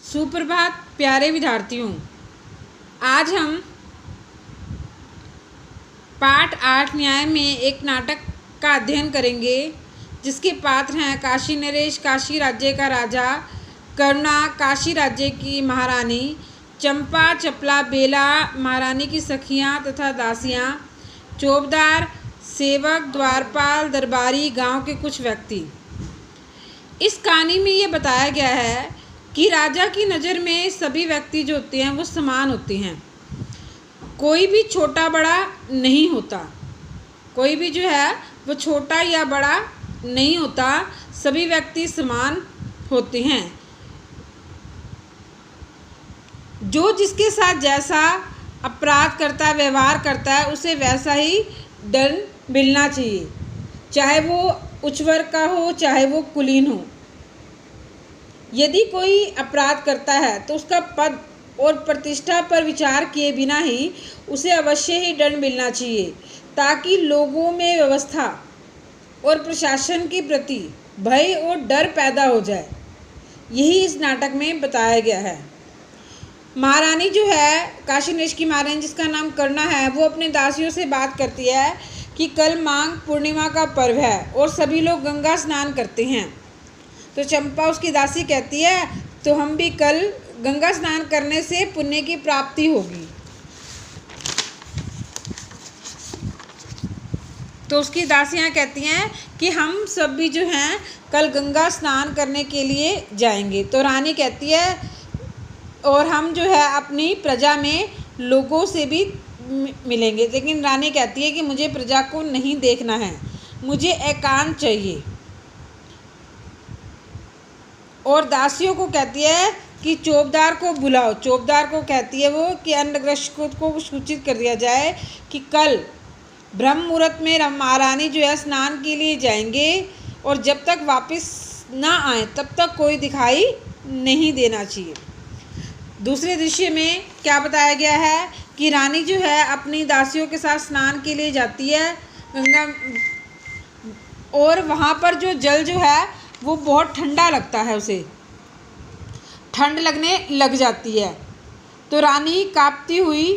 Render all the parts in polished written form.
सुप्रभात प्यारे विद्यार्थियों। आज हम पाठ 8 न्याय में एक नाटक का अध्ययन करेंगे जिसके पात्र हैं काशी नरेश काशी राज्य का राजा, करुणा काशी राज्य की महारानी, चंपा चपला बेला महारानी की सखियां तथा दासियां, चौबदार सेवक द्वारपाल दरबारी गांव के कुछ व्यक्ति। इस कहानी में ये बताया गया है कि राजा की नज़र में सभी व्यक्ति जो होते हैं वो समान होते हैं। कोई भी छोटा बड़ा नहीं होता, कोई भी जो है वो छोटा या बड़ा नहीं होता, सभी व्यक्ति समान होते हैं। जो जिसके साथ जैसा अपराध करता है, व्यवहार करता है, उसे वैसा ही दंड मिलना चाहिए, चाहे वो उच्च वर्ग का हो चाहे वो कुलीन हो। यदि कोई अपराध करता है तो उसका पद और प्रतिष्ठा पर विचार किए बिना ही उसे अवश्य ही दंड मिलना चाहिए, ताकि लोगों में व्यवस्था और प्रशासन के प्रति भय और डर पैदा हो जाए। यही इस नाटक में बताया गया है। महारानी जो है काशी नरेश की महारानी, जिसका नाम करुणा है, वो अपने दासियों से बात करती है कि कल माघ पूर्णिमा का पर्व है और सभी लोग गंगा स्नान करते हैं। तो चंपा उसकी दासी कहती है तो हम भी कल गंगा स्नान करने से पुण्य की प्राप्ति होगी। तो उसकी दासियां कहती हैं कि हम सब भी जो हैं कल गंगा स्नान करने के लिए जाएंगे। तो रानी कहती है और हम जो है अपनी प्रजा में लोगों से भी मिलेंगे, लेकिन रानी कहती है कि मुझे प्रजा को नहीं देखना है, मुझे एकांत चाहिए। और दासियों को कहती है कि चौबदार को बुलाओ। चौबदार को कहती है वो कि अन्नग्रस्त को सूचित कर दिया जाए कि कल ब्रह्म मुहूर्त में महारानी जो है स्नान के लिए जाएंगे और जब तक वापस ना आए तब तक कोई दिखाई नहीं देना चाहिए। दूसरे दृश्य में क्या बताया गया है कि रानी जो है अपनी दासियों के साथ स्नान के लिए जाती है गंगा, और वहाँ पर जो जल जो है वो बहुत ठंडा लगता है, उसे ठंड लगने लग जाती है। तो रानी कांपती हुई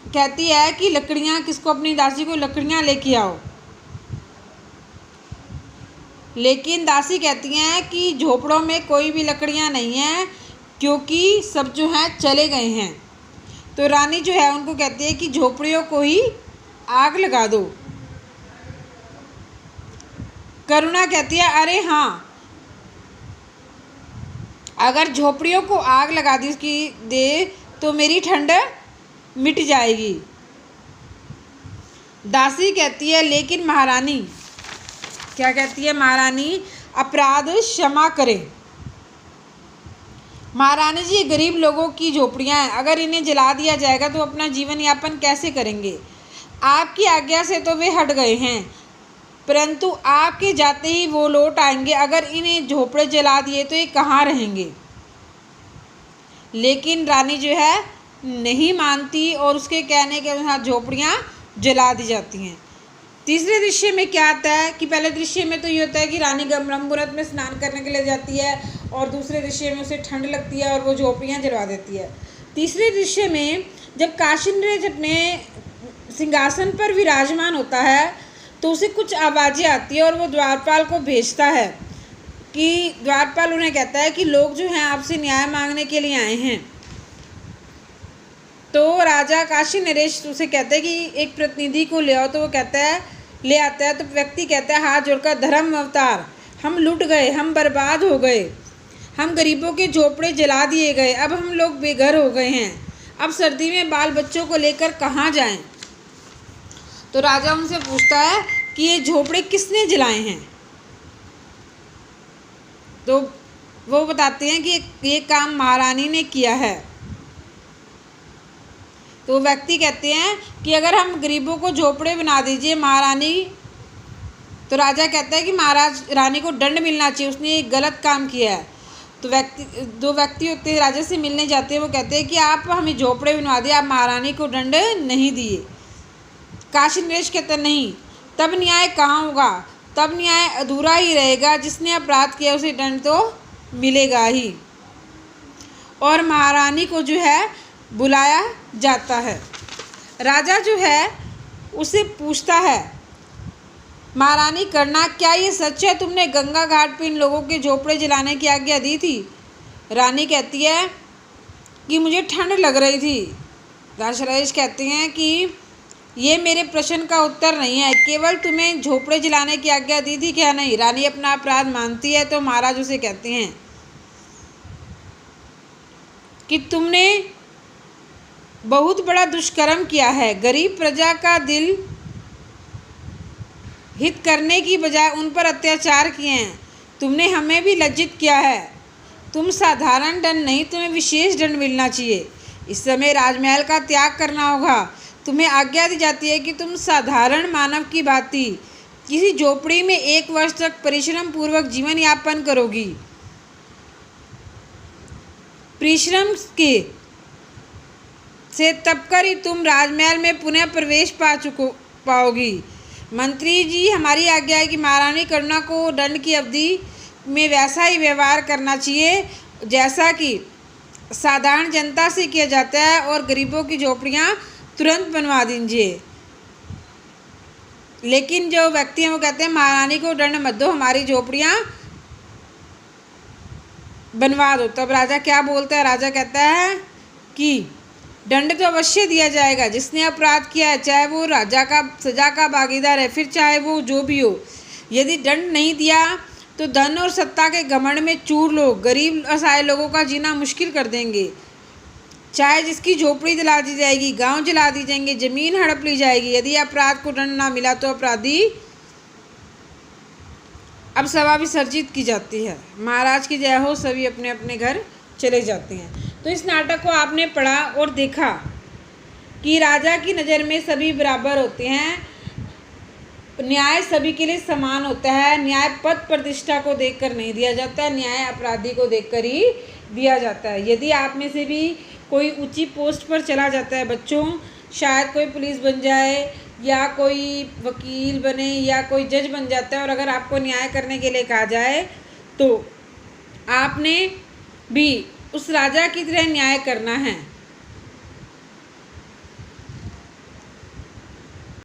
कहती है कि लकड़ियाँ, किसको, अपनी दासी को लकड़ियाँ लेके आओ। लेकिन दासी कहती हैं कि झोपड़ों में कोई भी लकड़ियाँ नहीं हैं, क्योंकि सब जो हैं चले गए हैं। तो रानी जो है उनको कहती है कि झोपड़ियों को ही आग लगा दो। करुणा कहती है अरे हाँ, अगर झोपड़ियों को आग लगा दी उसकी दे तो मेरी ठंड मिट जाएगी। दासी कहती है लेकिन महारानी, क्या कहती है महारानी, अपराध क्षमा करें। महारानी जी, गरीब लोगों की झोपड़ियाँ हैं, अगर इन्हें जला दिया जाएगा तो अपना जीवन यापन कैसे करेंगे। आपकी आज्ञा से तो वे हट गए हैं, परंतु आपके जाते ही वो लौट आएंगे। अगर इन्हें झोपड़े जला दिए तो ये कहाँ रहेंगे। लेकिन रानी जो है नहीं मानती और उसके कहने के अनुसार झोपड़ियाँ जला दी जाती हैं। तीसरे दृश्य में क्या आता है कि पहले दृश्य में तो ये होता है कि रानी ब्रह्म मुहूर्त में स्नान करने के लिए जाती है और दूसरे दृश्य में उसे ठंड लगती है और वो झोपड़ियाँ जलवा देती है। तीसरे दृश्य में जब काशी नरेश अपने सिंहासन पर विराजमान होता है तो उसे कुछ आवाज़ें आती है और वो द्वारपाल को भेजता है कि द्वारपाल उन्हें कहता है कि लोग जो हैं आपसे न्याय मांगने के लिए आए हैं। तो राजा काशी नरेश उसे कहता है कि एक प्रतिनिधि को ले आओ। तो वो कहता है ले आता है। तो व्यक्ति कहता है हाथ जोड़कर, धर्म अवतार, हम लूट गए, हम बर्बाद हो गए, हम गरीबों के झोपड़े जला दिए गए, अब हम लोग बेघर हो गए हैं, अब सर्दी में बाल बच्चों को लेकर कहाँ जाएं। तो राजा उनसे पूछता है कि ये झोपड़े किसने जलाए हैं। तो वो बताते हैं कि ये काम महारानी ने किया है। तो व्यक्ति कहते हैं कि अगर हम गरीबों को झोपड़े बना दीजिए महारानी। तो राजा कहता है कि महाराज रानी को दंड मिलना चाहिए, उसने एक गलत काम किया है। तो दो व्यक्ति होते हैं राजा से मिलने जाते हैं, वो कहते हैं कि आप हमें झोपड़े बनवा दिए, आप महारानी को दंड नहीं दिए। काशी नरेश कहता नहीं, तब न्याय कहाँ होगा, तब न्याय अधूरा ही रहेगा, जिसने अपराध किया उसे दंड तो मिलेगा ही। और महारानी को जो है बुलाया जाता है। राजा जो है उसे पूछता है, महारानी कर्णा, क्या ये सच है तुमने गंगा घाट पर इन लोगों के झोपड़े जलाने की आज्ञा दी थी? रानी कहती है कि मुझे ठंड लग रही थी। दाशरथी कहते हैं कि ये मेरे प्रश्न का उत्तर नहीं है, केवल तुम्हें झोपड़े जलाने की आज्ञा दी थी क्या नहीं? रानी अपना अपराध मानती है तो महाराज उसे कहते हैं कि तुमने बहुत बड़ा दुष्कर्म किया है, गरीब प्रजा का दिल हित करने की बजाय उन पर अत्याचार किए हैं। तुमने हमें भी लज्जित किया है। तुम साधारण दंड नहीं, तुम्हें विशेष दंड मिलना चाहिए। इस समय राजमहल का त्याग करना होगा। तुम्हें आज्ञा दी जाती है कि तुम साधारण मानव की भांति किसी झोपड़ी में 1 वर्ष तक परिश्रम पूर्वक जीवन यापन करोगी। परिश्रम के से तब कर ही तुम राजमहल में पुनः प्रवेश पाओगी। मंत्री जी, हमारी आज्ञा है कि महारानी कर्णा को दंड की अवधि में वैसा ही व्यवहार करना चाहिए जैसा कि साधारण जनता से किया जाता है, और गरीबों की झोपड़ियाँ तुरंत बनवा दीजिए। लेकिन जो व्यक्ति हैं वो कहते हैं महारानी को दंड मत दो, हमारी झोपड़ियाँ बनवा दो। तब राजा क्या बोलता है? राजा कहता है कि दंड तो अवश्य दिया जाएगा। जिसने अपराध किया है, चाहे वो राजा का सजा का भागीदार है, फिर चाहे वो जो भी हो, यदि दंड नहीं दिया तो धन और सत्ता के घमंड में चूर लोग गरीब असहाय लोगों का जीना मुश्किल कर देंगे। चाहे जिसकी झोपड़ी जला दी जाएगी, गांव जला दी जाएंगे, जमीन हड़प ली जाएगी। यदि अपराध को दंड ना मिला तो अपराधी अब सभा विसर्जित की जाती है। महाराज की जय हो। सभी अपने अपने घर चले जाते हैं। तो इस नाटक को आपने पढ़ा और देखा कि राजा की नज़र में सभी बराबर होते हैं, न्याय सभी के लिए समान होता है। न्याय पद प्रतिष्ठा को देखकर नहीं दिया जाता, न्याय अपराधी को देखकर ही दिया जाता है। यदि आप में से भी कोई ऊंची पोस्ट पर चला जाता है बच्चों, शायद कोई पुलिस बन जाए या कोई वकील बने या कोई जज बन जाता है, और अगर आपको न्याय करने के लिए कहा जाए तो आपने भी उस राजा की तरह न्याय करना है।